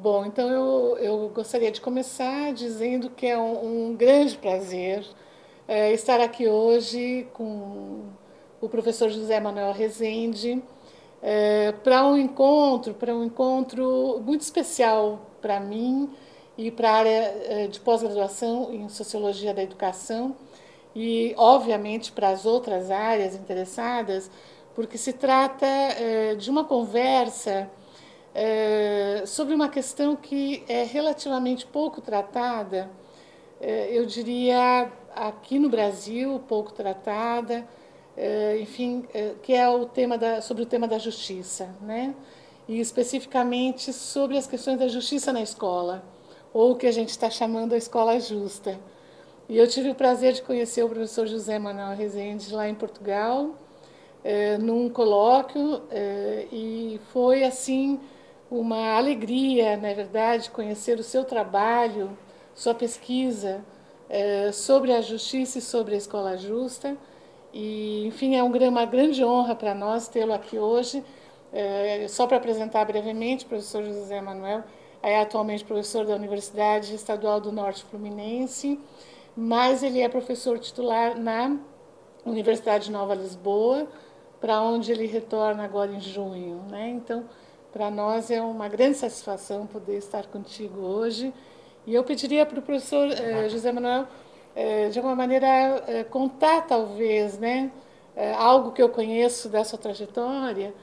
Bom, então eu gostaria de começar dizendo que é um grande prazer estar aqui hoje com o professor José Manuel Rezende para um encontro muito especial para mim e para a área de pós-graduação em Sociologia da Educação e, obviamente, para as outras áreas interessadas, porque se trata de uma conversa sobre uma questão que é relativamente pouco tratada, eu diria aqui no Brasil, pouco tratada, enfim, que é sobre o tema da justiça, né? E especificamente sobre as questões da justiça na escola, ou o que a gente está chamando a escola justa. E eu tive o prazer de conhecer o professor José Manuel Rezende lá em Portugal, num colóquio, e foi assim uma alegria, na verdade, conhecer o seu trabalho, sua pesquisa sobre a justiça e sobre a escola justa. E, enfim, é uma grande honra para nós tê-lo aqui hoje. Só para apresentar brevemente, o professor José Manuel é atualmente professor da Universidade Estadual do Norte Fluminense, mas ele é professor titular na Universidade de Nova Lisboa, para onde ele retorna agora em junho, né? Então, para nós é uma grande satisfação poder estar contigo hoje. E eu pediria para o professor José Manuel, de alguma maneira, contar talvez, né, algo que eu conheço da sua trajetória,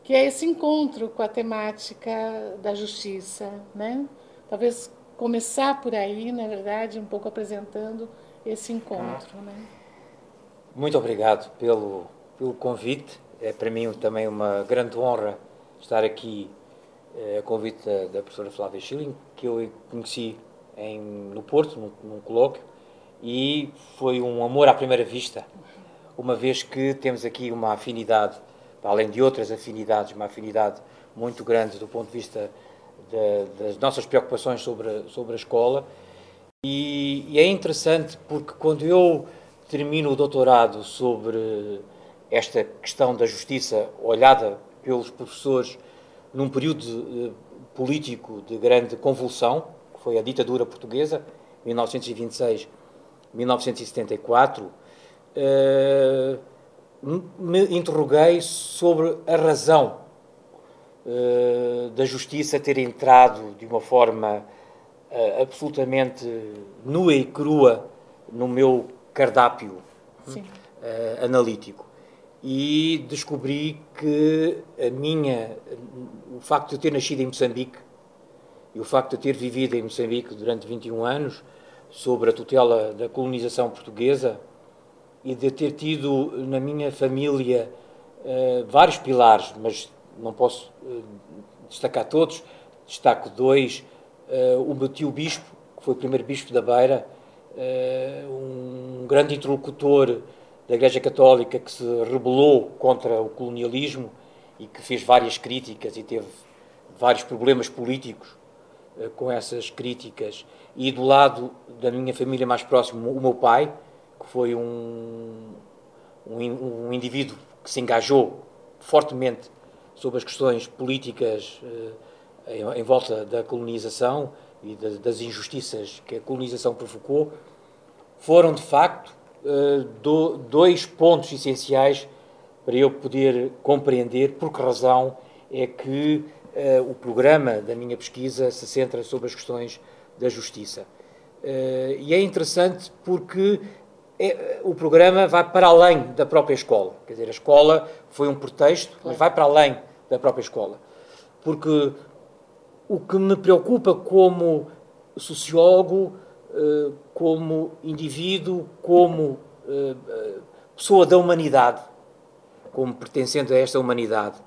que é esse encontro com a temática da justiça, né? Talvez começar por aí, na verdade, um pouco apresentando esse encontro, né? Muito obrigado pelo convite. É para mim também uma grande honra estar aqui a convite da professora Flávia Schilling, que eu conheci no Porto, num colóquio, e foi um amor à primeira vista, uma vez que temos aqui uma afinidade, além de outras afinidades, uma afinidade muito grande do ponto de vista das nossas preocupações sobre a escola. E é interessante porque quando eu termino o doutorado sobre esta questão da justiça olhada pelos professores num período político de grande convulsão, que foi a ditadura portuguesa, 1926-1974, me interroguei sobre a razão da justiça ter entrado de uma forma absolutamente nua e crua no meu cardápio analítico. E descobri que o facto de eu ter nascido em Moçambique e o facto de eu ter vivido em Moçambique durante 21 anos, sob a tutela da colonização portuguesa, e de ter tido na minha família vários pilares, mas não posso destacar todos, destaco dois. O meu tio bispo, que foi o primeiro bispo da Beira, um grande interlocutor da Igreja Católica que se rebelou contra o colonialismo e que fez várias críticas e teve vários problemas políticos com essas críticas. E do lado da minha família mais próximo, o meu pai, que foi um indivíduo que se engajou fortemente sobre as questões políticas em volta da colonização e das injustiças que a colonização provocou, foram de facto dois pontos essenciais para eu poder compreender por que razão é que o programa da minha pesquisa se centra sobre as questões da justiça. E é interessante porque o programa vai para além da própria escola. Quer dizer, a escola foi um pretexto, mas vai para além da própria escola. Porque o que me preocupa como sociólogo, como indivíduo, como pessoa da humanidade, como pertencente a esta humanidade,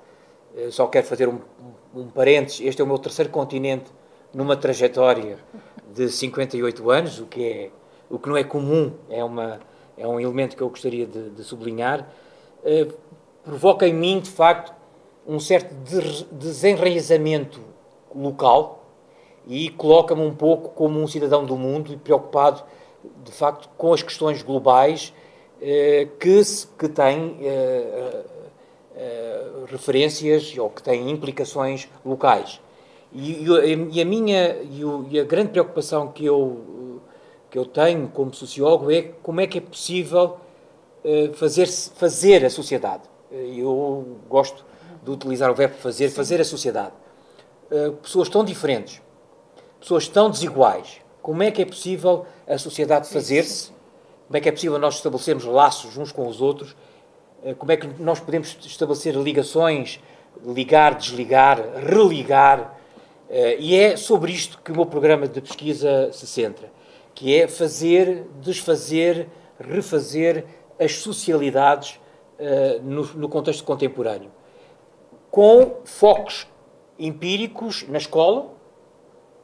só quero fazer um parênteses, este é o meu terceiro continente numa trajetória de 58 anos, o que não é comum, é um elemento que eu gostaria de sublinhar, provoca em mim, de facto, um certo desenraizamento local e coloca-me um pouco como um cidadão do mundo e preocupado, de facto, com as questões globais que têm referências ou que têm implicações locais. E a grande preocupação que eu tenho como sociólogo é como é que é possível fazer a sociedade. Eu gosto de utilizar o verbo fazer a sociedade. Pessoas tão diferentes, pessoas tão desiguais, como é que é possível a sociedade fazer-se? Como é que é possível nós estabelecermos laços uns com os outros? Como é que nós podemos estabelecer ligações, ligar, desligar, religar? E é sobre isto que o meu programa de pesquisa se centra, que é fazer, desfazer, refazer as socialidades no contexto contemporâneo, com focos empíricos na escola,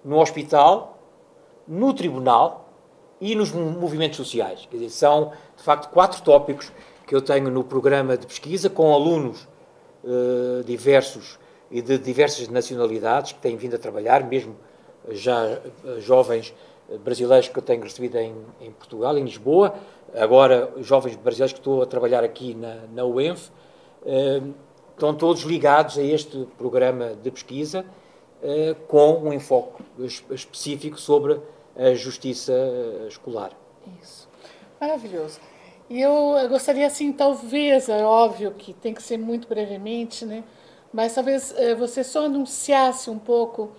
no hospital, no tribunal e nos movimentos sociais. Quer dizer, são, de facto, 4 tópicos que eu tenho no programa de pesquisa, com alunos diversos e de diversas nacionalidades que têm vindo a trabalhar, mesmo já jovens brasileiros que eu tenho recebido em Portugal, em Lisboa, agora jovens brasileiros que estou a trabalhar aqui na UENF, estão todos ligados a este programa de pesquisa com um enfoque específico sobre a justiça escolar. Isso. Maravilhoso. E eu gostaria, assim, talvez, é óbvio que tem que ser muito brevemente, né? Mas talvez você só anunciasse um pouco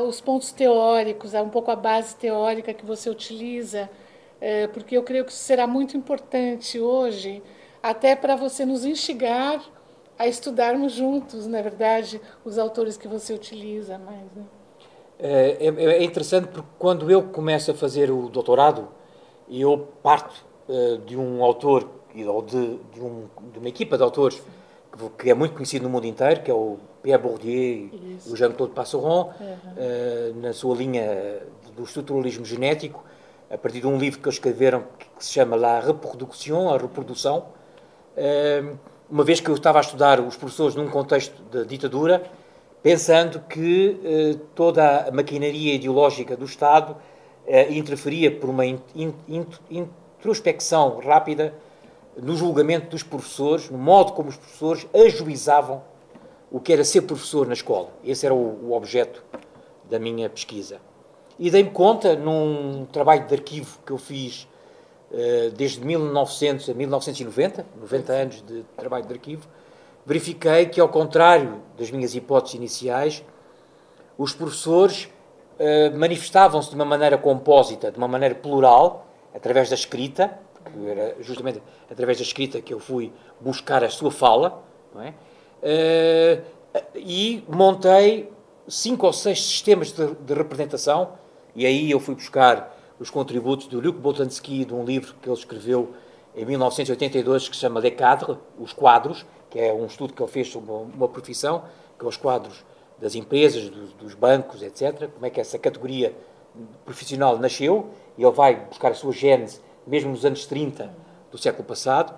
os pontos teóricos, um pouco a base teórica que você utiliza, porque eu creio que isso será muito importante hoje, até para você nos instigar a estudarmos juntos, na verdade, os autores que você utiliza mais, né? É interessante porque quando eu começo a fazer o doutorado, eu parto de um autor, ou de uma equipa de autores que é muito conhecido no mundo inteiro, que é o Pierre Bourdieu e o Jean-Claude Passeron, na sua linha do estruturalismo genético, a partir de um livro que eles escreveram que se chama La Reproduction, a reprodução, uma vez que eu estava a estudar os professores num contexto de ditadura, pensando que toda a maquinaria ideológica do Estado interferia por uma introspecção rápida no julgamento dos professores, no modo como os professores ajuizavam o que era ser professor na escola. Esse era o objeto da minha pesquisa. E dei-me conta, num trabalho de arquivo que eu fiz desde 1900 a 1990, 90 anos de trabalho de arquivo, verifiquei que, ao contrário das minhas hipóteses iniciais, os professores manifestavam-se de uma maneira compósita, de uma maneira plural, através da escrita, porque era justamente através da escrita que eu fui buscar a sua fala, não é? E montei 5 ou 6 sistemas de representação, e aí eu fui buscar os contributos do Luc Boltanski, de um livro que ele escreveu em 1982, que se chama Les Cadres, os quadros, que é um estudo que ele fez sobre uma profissão, que é os quadros das empresas, dos bancos, etc. Como é que essa categoria profissional nasceu, e ele vai buscar a sua gênese mesmo nos anos 30 do século passado,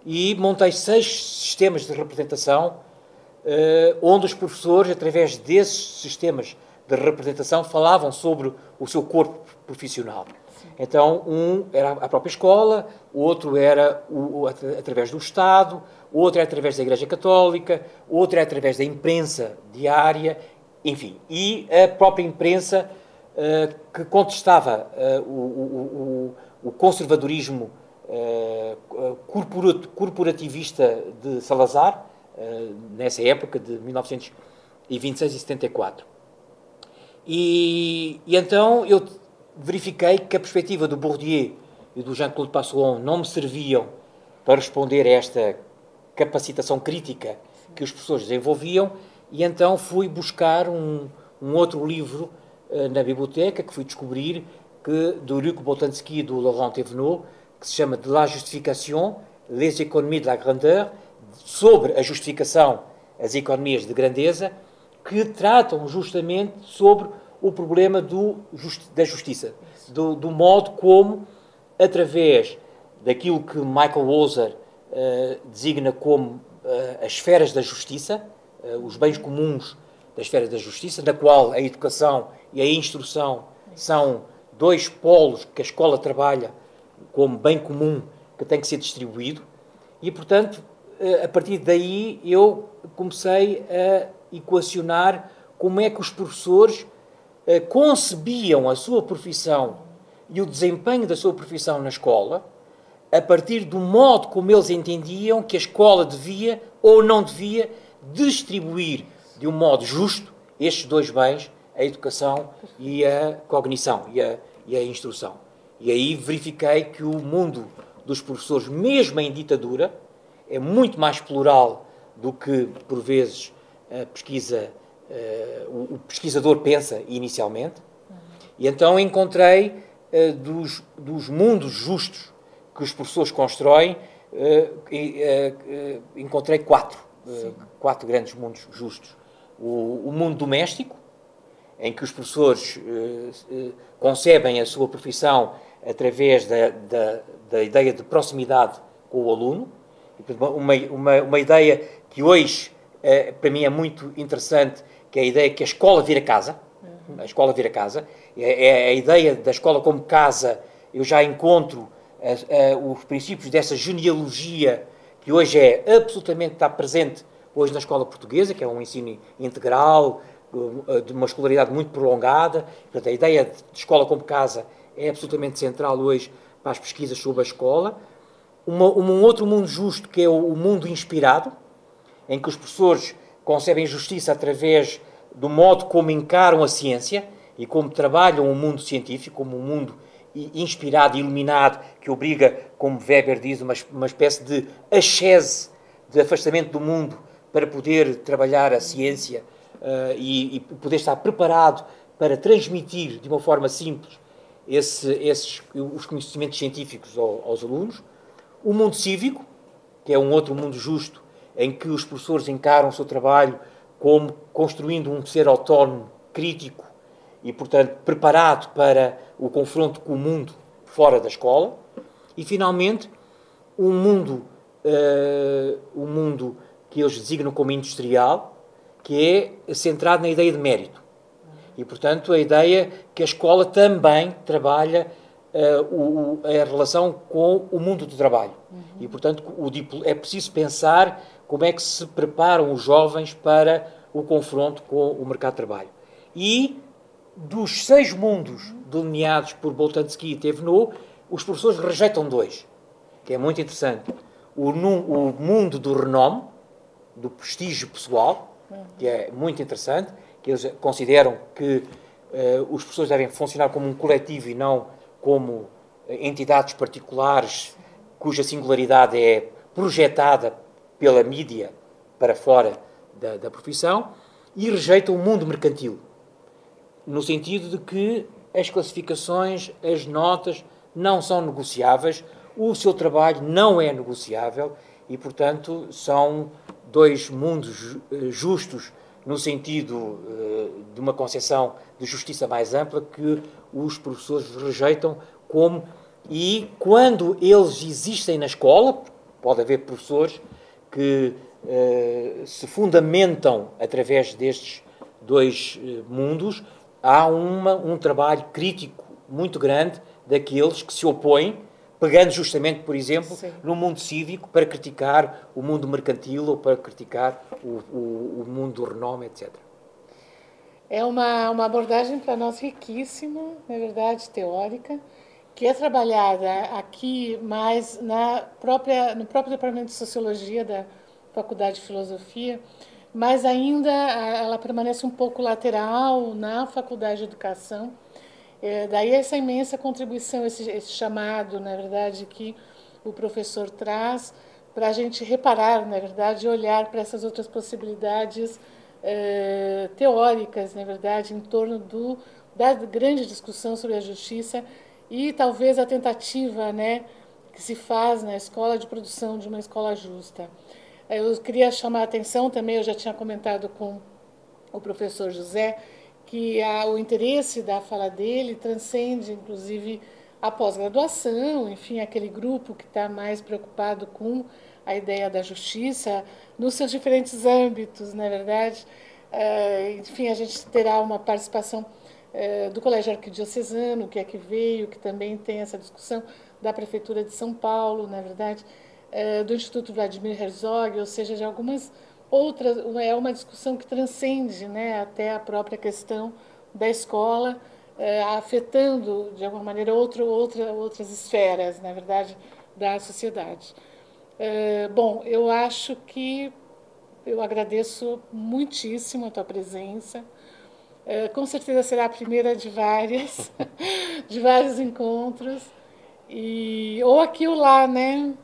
e montei 6 sistemas de representação, onde os professores, através desses sistemas de representação, falavam sobre o seu corpo profissional. Então, um era a própria escola, o outro era através do Estado, o outro era através da Igreja Católica, o outro era através da imprensa diária, enfim. E a própria imprensa que contestava o conservadorismo corporativista de Salazar, nessa época de 1926 e 74. E então eu verifiquei que a perspectiva do Bourdieu e do Jean-Claude Passeron não me serviam para responder a esta capacitação crítica que os professores desenvolviam, e então fui buscar um outro livro na biblioteca, que fui descobrir, do Luc Boltanski e do Laurent Thévenot, que se chama De la Justification, les économies de la grandeur, sobre a justificação, as economias de grandeza, que tratam justamente sobre o problema da justiça, do modo como, através daquilo que Michael Walzer designa como as esferas da justiça, os bens comuns das esferas da justiça, na qual a educação e a instrução são 2 polos que a escola trabalha como bem comum que tem que ser distribuído, e, portanto, a partir daí eu comecei a equacionar como é que os professores concebiam a sua profissão e o desempenho da sua profissão na escola a partir do modo como eles entendiam que a escola devia ou não devia distribuir de um modo justo estes dois bens, a educação e a cognição e a instrução. E aí verifiquei que o mundo dos professores, mesmo em ditadura, é muito mais plural do que, por vezes, a pesquisa, o pesquisador pensa inicialmente. E então encontrei dos mundos justos que os professores constroem, encontrei quatro grandes mundos justos. O mundo doméstico, em que os professores concebem a sua profissão através da ideia de proximidade com o aluno, uma ideia que hoje, para mim, é muito interessante, que é a ideia que a escola vira casa. A escola vira casa. É a ideia da escola como casa. Eu já encontro os princípios dessa genealogia que hoje está presente hoje na escola portuguesa, que é um ensino integral, de uma escolaridade muito prolongada. Portanto, a ideia de escola como casa é absolutamente central hoje para as pesquisas sobre a escola. Um outro mundo justo, que é o mundo inspirado, em que os professores concebem justiça através do modo como encaram a ciência e como trabalham o mundo científico, como um mundo inspirado e iluminado, que obriga, como Weber diz, uma espécie de ascese, de afastamento do mundo, para poder trabalhar a ciência e poder estar preparado para transmitir de uma forma simples os conhecimentos científicos aos alunos. O mundo cívico, que é um outro mundo justo, em que os professores encaram o seu trabalho como construindo um ser autónomo, crítico e, portanto, preparado para o confronto com o mundo fora da escola. E, finalmente, um mundo que eles designam como industrial, que é centrado na ideia de mérito. E, portanto, a ideia que a escola também trabalha a relação com o mundo do trabalho. E, portanto, é preciso pensar como é que se preparam os jovens para o confronto com o mercado de trabalho. E, dos 6 mundos delineados por Boltanski e Thévenot, os professores rejeitam 2, que é muito interessante. O mundo do renome, do prestígio pessoal, que é muito interessante, que eles consideram que os professores devem funcionar como um coletivo e não como entidades particulares cuja singularidade é projetada pela mídia para fora da profissão, e rejeitam o mundo mercantil, no sentido de que as classificações, as notas não são negociáveis, o seu trabalho não é negociável e, portanto, são 2 mundos justos no sentido de uma concepção de justiça mais ampla que os professores rejeitam e quando eles existem na escola, pode haver professores que se fundamentam através destes 2 mundos, há um trabalho crítico muito grande daqueles que se opõem, pegando justamente, por exemplo, no mundo cívico para criticar o mundo mercantil ou para criticar o mundo do renome, etc. É uma abordagem para nós riquíssima, na verdade, teórica, que é trabalhada aqui mais no próprio departamento de Sociologia da Faculdade de Filosofia, mas ainda ela permanece um pouco lateral na Faculdade de Educação. Daí essa imensa contribuição, esse chamado, na verdade, que o professor traz para a gente reparar, na verdade, e olhar para essas outras possibilidades teóricas, na verdade, em torno da grande discussão sobre a justiça e talvez a tentativa, né, que se faz na escola de produção de uma escola justa. Eu queria chamar a atenção também, eu já tinha comentado com o professor José, que o interesse da fala dele transcende, inclusive, a pós-graduação, enfim, aquele grupo que está mais preocupado com a ideia da justiça nos seus diferentes âmbitos, na verdade. Enfim, a gente terá uma participação do Colégio Arquidiocesano, que é que veio, que também tem essa discussão, da Prefeitura de São Paulo, na verdade, do Instituto Vladimir Herzog, ou seja, de algumas é uma discussão que transcende, né, até a própria questão da escola, afetando, de alguma maneira, outras esferas, na verdade, da sociedade. Bom, eu acho que eu agradeço muitíssimo a tua presença. Com certeza será a primeira de várias, de vários encontros. Ou aqui ou lá, né?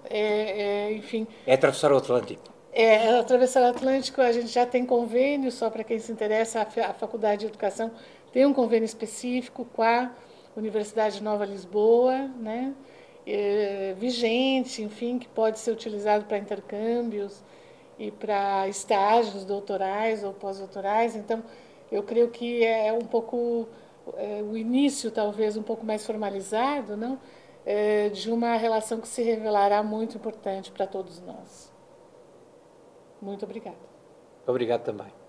Enfim, É atravessar o Atlântico. atravessar o Atlântico, a gente já tem convênio, só para quem se interessa, a Faculdade de Educação tem um convênio específico com a Universidade de Nova Lisboa, né? Vigente, enfim, que pode ser utilizado para intercâmbios e para estágios doutorais ou pós-doutorais. Então, eu creio que é um pouco o início, talvez, um pouco mais formalizado, não? De uma relação que se revelará muito importante para todos nós. Muito obrigada. Obrigado também.